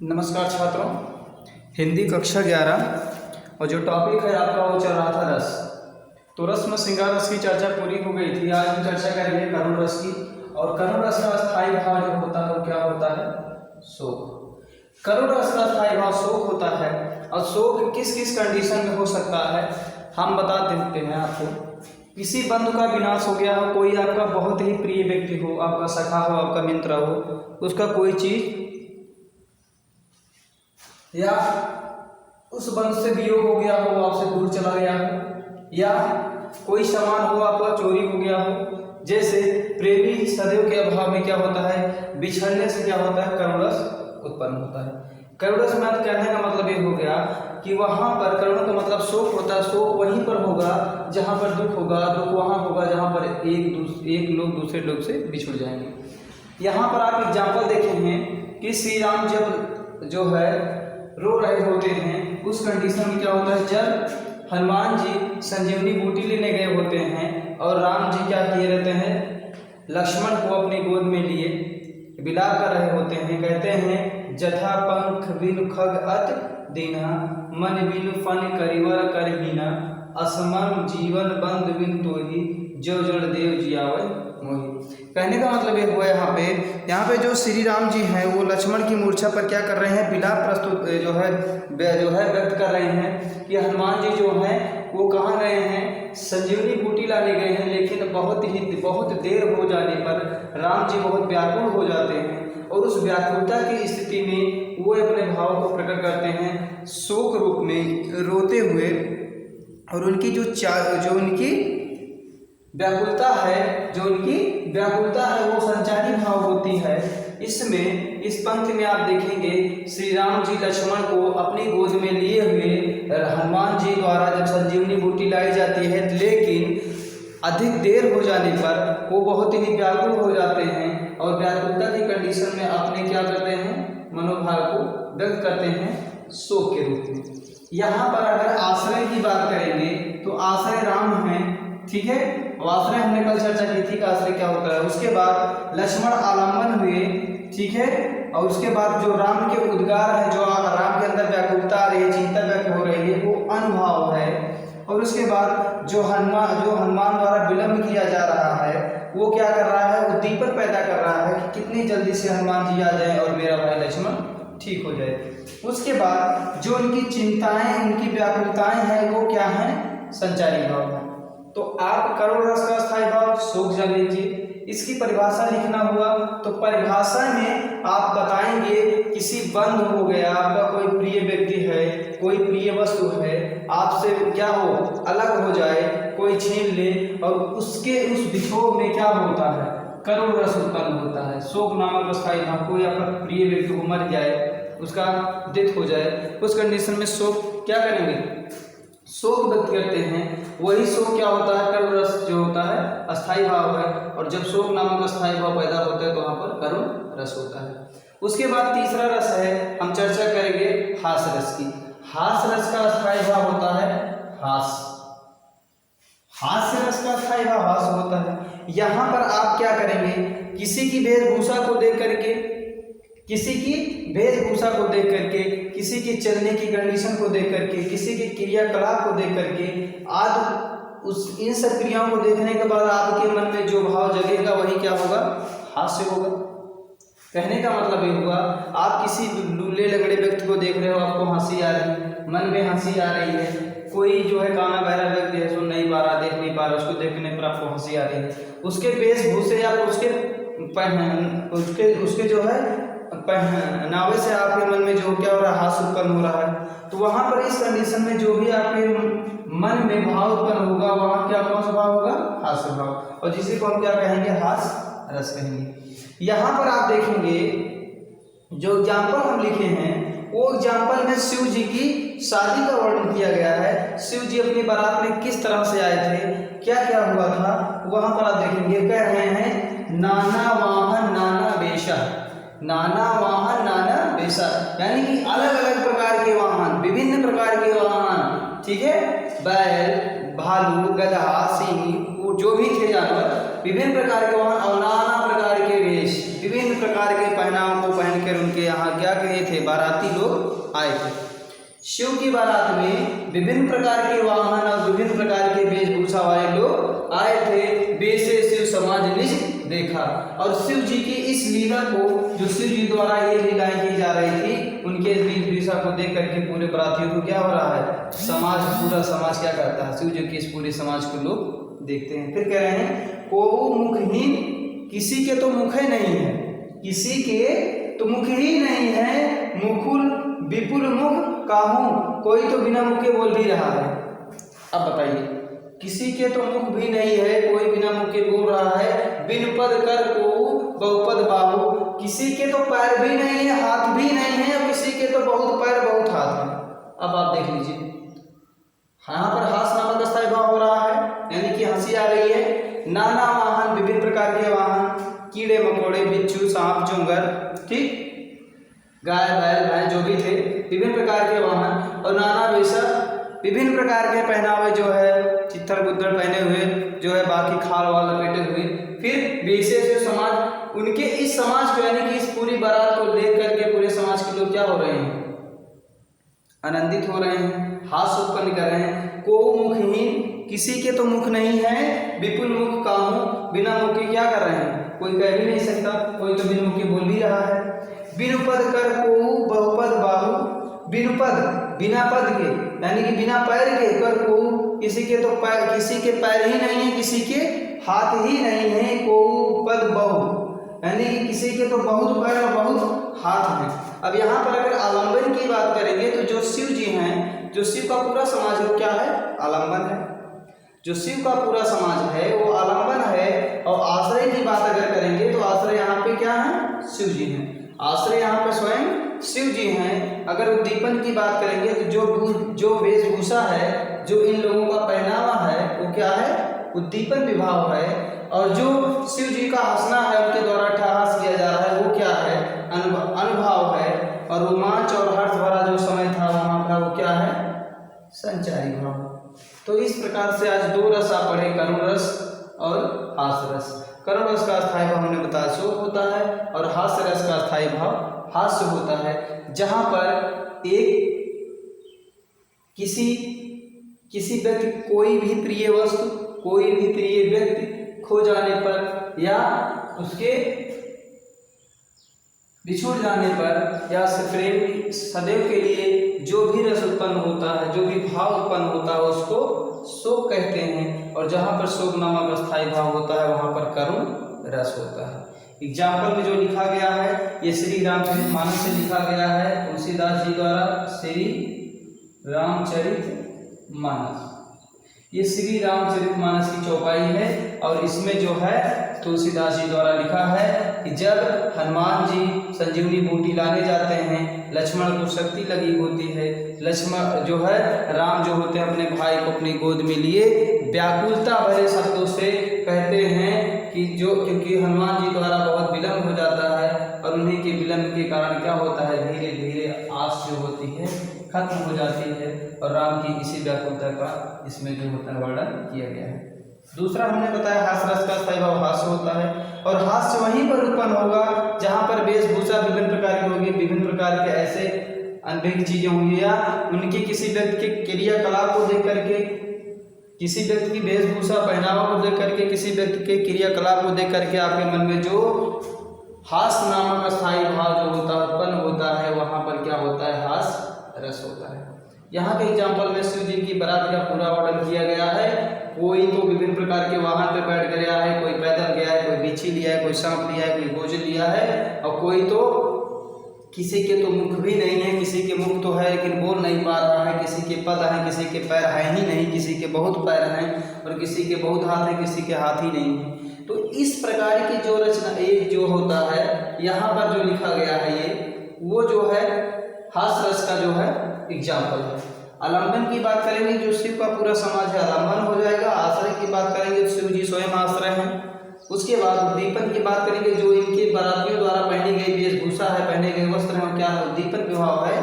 नमस्कार छात्रों, हिंदी कक्षा 11 और जो टॉपिक है आपका वो चल रहा था रस। तो रस में श्रृंगार रस की चर्चा पूरी हो गई थी। आज हम चर्चा करेंगे करुण रस की। और करुण रस का स्थायी भाव जो होता है वो क्या होता है? शोक। करुण रस का स्थायी भाव शोक होता है। और शोक किस किस कंडीशन में हो सकता है हम बता देते हैं आपको। किसी बंधु का विनाश हो गया हो, कोई आपका बहुत ही प्रिय व्यक्ति हो, आपका सखा हो, आपका मित्र हो, उसका कोई चीज या उस बंधु से वियोग हो गया हो, आपसे दूर चला गया हो, या कोई सामान हो आपका चोरी हो गया हो। जैसे प्रेमी सदैव के अभाव में क्या होता है, बिछड़ने से क्या होता है, करुण रस उत्पन्न होता है। करुण रस में कहने का मतलब ये हो गया कि वहां पर करुण का मतलब शोक होता है। शोक वहीं पर होगा जहां पर दुख होगा, दुख वहां होगा जहां पर एक लोग दूसरे लोग से बिछुड़ जाएंगे। यहाँ पर आप एग्जाम्पल देखे हैं कि श्री राम जब जो है रो रहे होते हैं, उस कंडीशन में क्या होता है, जब हनुमान जी संजीवनी बूटी लेने गए होते हैं और राम जी क्या किए रहते हैं, लक्ष्मण को अपनी गोद में लिए विलाप कर रहे होते हैं। कहते हैं जथा पंख बिनु खग अत दीना, मन बिनु फन करिवर करहीना, असमम जीवन बंद बिन तोही, जो जड़ देव जियावै मोहि। कहने का मतलब ये हुआ यहाँ पे जो श्री राम जी हैं वो लक्ष्मण की मूर्छा पर क्या कर रहे हैं, विलाप प्रस्तुत जो है व्यक्त कर रहे हैं कि हनुमान जी जो हैं वो कहाँ गए हैं, संजीवनी बूटी लाने गए हैं। लेकिन बहुत देर हो जाने पर राम जी बहुत व्याकुल हो जाते हैं और उस व्याकुलता की स्थिति में वो अपने भाव को प्रकट करते हैं शोक रूप में रोते हुए। और उनकी जो उनकी व्याकुलता है वो संचारी भाव होती है। इसमें इस पंक्ति में आप देखेंगे श्री राम जी लक्ष्मण को अपनी गोद में लिए हुए हनुमान जी द्वारा जब संजीवनी बूटी लाई जाती है, लेकिन अधिक देर हो जाने पर वो बहुत ही व्याकुल हो जाते हैं और व्याकुलता की कंडीशन में अपने क्या करते हैं, मनोभाव को व्यक्त करते हैं शोक के रूप में। यहाँ पर अगर आश्रय की बात करेंगे तो आश्रय राम है, ठीक है। आश्रय हमने कल चर्चा की थी कि आश्रय क्या होता है। उसके बाद लक्ष्मण आलम्बन हुए, ठीक है। और उसके बाद जो राम के उद्गार है, जो राम के अंदर व्याकुलता आ रही है, चिंता व्यक्त हो रही है, वो अनुभाव है। और उसके बाद जो हनुमान द्वारा विलंब किया जा रहा है वो क्या कर रहा है, उद्दीपन पैदा कर रहा है कि कितनी जल्दी से हनुमान जी आ जाए और मेरा भाई लक्ष्मण ठीक हो जाए। उसके बाद जो उनकी चिंताएं, उनकी व्याकुलताएं हैं वो क्या है, संचारी भाव है। तो आप करुण रस का स्थायी भाव शोक जान लीजिए। इसकी परिभाषा लिखना हुआ तो परिभाषा में आप बताएंगे किसी बंधु हो गया, आपका कोई प्रिय व्यक्ति है, कोई प्रिय वस्तु है, आपसे क्या हो, अलग हो जाए, कोई छीन ले और उसके उस विक्षोभ में क्या होता है, करुण रस उत्पन्न होता है। शोक नामक स्थायी भाव, कोई आपका प्रिय व्यक्ति को मर जाए, उसका डेथ हो जाए, उस कंडीशन में शोक क्या करेंगे, शोक व्यक्त करते हैं। वही शोक क्या होता है, करुण रस जो होता है अस्थायी भाव है। और जब शोक नामक अस्थायी भाव पैदा होता है तो वहां पर करुण रस होता है। उसके बाद तीसरा रस है, हम चर्चा करेंगे हास रस की। हास रस का अस्थायी भाव होता है हास्य रस का अस्थायी भाव हास होता है। यहाँ पर आप क्या करेंगे, किसी की वेशभूषा को देख करके, किसी की चलने की कंडीशन को देख करके, किसी की क्रियाकलाप को देख करके, आज इन सब क्रियाओं को देखने के बाद आपके मन में जो भाव जगेगा वही क्या होगा, हास्य होगा। कहने का मतलब ये हुआ, आप किसी लूले लगड़े व्यक्ति को देख रहे हो, आपको हंसी आ रही है, मन में हंसी आ रही है। कोई जो है काना बहरा व्यक्ति है, सुन नहीं पा रहा, देख नहीं पा रहा, उसको देखने पर आपको हंसी आ रही है। उसके वेशभूषे या उसके जो है पहनावे से आपके मन में जो क्या हो रहा है, हास्य उत्पन्न हो रहा है। तो वहां पर इस कंडीशन में जो भी आपके मन में भाव उत्पन्न होगा वहां क्या, कौन सा भाव होगा, हास्य भाव। और जिसे को हम क्या कहेंगे, हास्य रस कहेंगे। यहाँ पर आप देखेंगे जो एग्जाम्पल हम लिखे हैं वो एग्जाम्पल में शिव जी की शादी का वर्णन किया गया है। शिव जी अपनी बारात में किस तरह से आए थे, क्या क्या हुआ था, वहां पर आप देखेंगे। कह रहे हैं नाना वाहन नाना वेशा, नाना वाहन नाना वेशा, यानी कि अलग अलग प्रकार के वाहन, विभिन्न प्रकार के वाहन, ठीक है। बैल, भालू, गधा, सिंह, जो भी थे जानवर, विभिन्न प्रकार के वाहन और नाना प्रकार के वेश, विभिन्न प्रकार के पहनाव को पहन के फिर उनके यहाँ क्या कहे थे, बाराती लोग आए थे। शिव की बारात में विभिन्न प्रकार के वाहन और विभिन्न प्रकार के वेशभूषा वाले लोग आए थे। बेसे शिव समाज निज देखा, और शिव जी की इस लीला को, जो शिव जी द्वारा ये लीलाएं की जा रही थी, उनके वेशभूषा को देख करके पूरे बारातियों को क्या हो रहा है, समाज, पूरा समाज क्या करता है, शिव जी के इस पूरे समाज को लोग देखते हैं। फिर कह रहे हैं को मुखहीन, किसी के तो मुख ही नहीं है, किसी के तो मुख ही नहीं है, मुकुल विपुल मुख काहू, कोई तो बिना मुख के बोल भी रहा है। अब बताइए, किसी के तो मुख भी नहीं है, कोई बिना मुख के बोल रहा है। बिन पद कर को बहुपद बाहु, किसी के तो पैर भी नहीं है, हाथ भी नहीं है, और किसी के तो बहुत पैर बहुत हाथ है। अब आप देख लीजिए, यहाँ पर हास नामक स्थायी भाव हो रहा है, यानी कि हंसी आ रही है। नाना वाहन, विभिन्न प्रकार के वाहन, कीड़े मकोड़े, बिच्छू, सांप, चुंगर, ठीक, गाय बैल भैंस जो भी थे, विभिन्न प्रकार के वाहन, और नाना वेश, विभिन्न प्रकार के पहनावे, जो है चित्तर गुद्दड़ पहने हुए, जो है बाकी खाल वाल लपेटे हुए। फिर वैसे से समाज, उनके इस समाज को, यानी कि इस पूरी बारात को देख करके पूरे समाज के लोग क्या हो रहे हैं, आनंदित हो रहे हैं, हास्य उत्पन्न कर रहे हैं। को मुखहीन, किसी के तो मुख नहीं है, विपुल मुख काहू, बिना मुख के क्या कर रहे हैं, कोई कह भी नहीं सकता, कोई तो बिना मुख के बोल भी रहा है। बिनु पद कर को बहुपद बाहु, बिनु पद, बिना पद के, यानी कि बिना पैर के, कर को, किसी के तो पैर, किसी के पैर ही नहीं है, किसी के हाथ ही नहीं है। को पद बहु, यानी कि किसी के तो बहुत पैर और बहुत हाथ हैं। अब यहाँ पर अगर आलंबन की बात करेंगे तो जो शिव जी हैं, जो शिव का पूरा समाज है, क्या है, आलंबन है। जो शिव का पूरा समाज है वो आलंबन है। और आश्रय की बात अगर करेंगे तो आश्रय यहाँ पे क्या है, शिव जी हैं। आश्रय यहाँ पे स्वयं शिव जी हैं। अगर उद्दीपन की बात करेंगे तो जो वेशभूषा है, जो इन लोगों का पहनावा है, वो क्या है, उद्दीपन विभाव है। और जो शिव जी का हंसना है, उनके द्वारा ठहास किया जा रहा है, वो क्या है, अनुभाव है। और रोमांच और हर्ष भरा जो समय था वहाँ का, वो क्या है, संचारी भाव। तो इस प्रकार से आज दो रस आप पढ़े, करुण रस और हास्य रस। करुण रस का स्थायी भाव हमने बताया शोक होता है, और हास्य रस का स्थायी भाव हास्य होता है। जहाँ पर एक किसी व्यक्ति, कोई भी प्रिय वस्तु, कोई भी प्रिय व्यक्ति खो जाने पर, या उसके बिछुड़ जाने पर, या प्रेम सदैव के लिए जो भी रस उत्पन्न होता है, जो भी भाव उत्पन्न होता है, उसको शोक कहते हैं। और जहाँ पर शोक नामक स्थायी भाव होता है, वहाँ पर करुण रस होता है। एग्जाम्पल में जो लिखा गया है, ये श्री रामचरितमानस से लिखा गया है, तुलसीदास जी द्वारा, श्री रामचरितमानस। ये श्री रामचरितमानस की चौपाई है, और इसमें जो है तुलसीदास जी द्वारा लिखा है कि जब हनुमान जी संजीवनी बूटी लाने जाते हैं, लक्ष्मण को शक्ति लगी होती है। लक्ष्मण जो है, राम जो होते हैं, अपने भाई को अपनी गोद में लिए व्याकुलता भरे शब्दों से कहते हैं कि क्योंकि हनुमान जी द्वारा बहुत विलम्ब हो जाता है, और उन्हीं के विलम्ब के कारण क्या होता है, धीरे धीरे आस जो होती है खत्म हो जाती है। और राम की इसी व्याकुलता का इसमें जो होता है वर्णन किया गया है। दूसरा हमने बताया हास्य रस का स्थायी भाव हास्य होता है, और हास्य वहीं पर उत्पन्न होगा जहाँ पर वेशभूषा विभिन्न प्रकार की होगी, विभिन्न प्रकार के ऐसे अनभिज्ञ चीजें होंगी, या उनके किसी व्यक्ति के क्रियाकलाप को देख करके, किसी व्यक्ति की वेशभूषा पहनावा को देख करके, किसी व्यक्ति के क्रियाकलाप को देख करके आपके मन में जो हास्य नामक स्थायी भाव जो होता है उत्पन्न होता है, वहाँ पर क्या होता है, हास्य रस होता है। यहाँ के एग्जाम्पल में शिव जी की बारात का पूरा वर्णन किया गया है। कोई तो विभिन्न प्रकार के वाहन पर बैठ गया है, कोई पैदल गया है, कोई बिच्छी लिया है, कोई सांप लिया है, कोई भोजन लिया है, और कोई तो किसी के तो मुख भी नहीं है, किसी के मुख तो है लेकिन बोल नहीं पा रहा है, किसी के पद हैं, किसी के पैर है ही नहीं, किसी के बहुत पैर हैं, और किसी के बहुत हाथ हैं, किसी के हाथ ही नहीं है। तो इस प्रकार की जो रचना एक जो होता है, यहाँ पर जो लिखा गया है, ये वो जो है हास्य रस का जो है एग्जाम्पल है। आलंबन की बात करेंगे, जो शिव का पूरा समाज है आलंबन हो जाएगा। आश्रय की बात करेंगे तो शिव जी स्वयं आश्रय हैं। उसके बाद उद्दीपन की बात करेंगे, जो इनके बारातियों द्वारा पहनी गई वेशभूषा है, पहने गए वस्त्र हैं, क्या है, उद्दीपन विभाव है।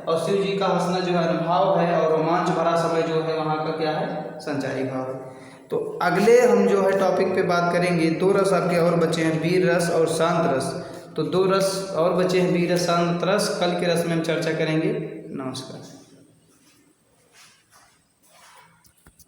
और शिव जी का हंसना जो है अनुभाव है, और रोमांच भरा समय जो है वहाँ का क्या है, संचारी भाव है। तो अगले हम जो है टॉपिक पे बात करेंगे, दो रस आपके और बचे हैं, वीर रस और शांत रस। तो 2 रस और बचे हैं, बीरस शांत रस। कल के रस में हम चर्चा करेंगे। नमस्कार।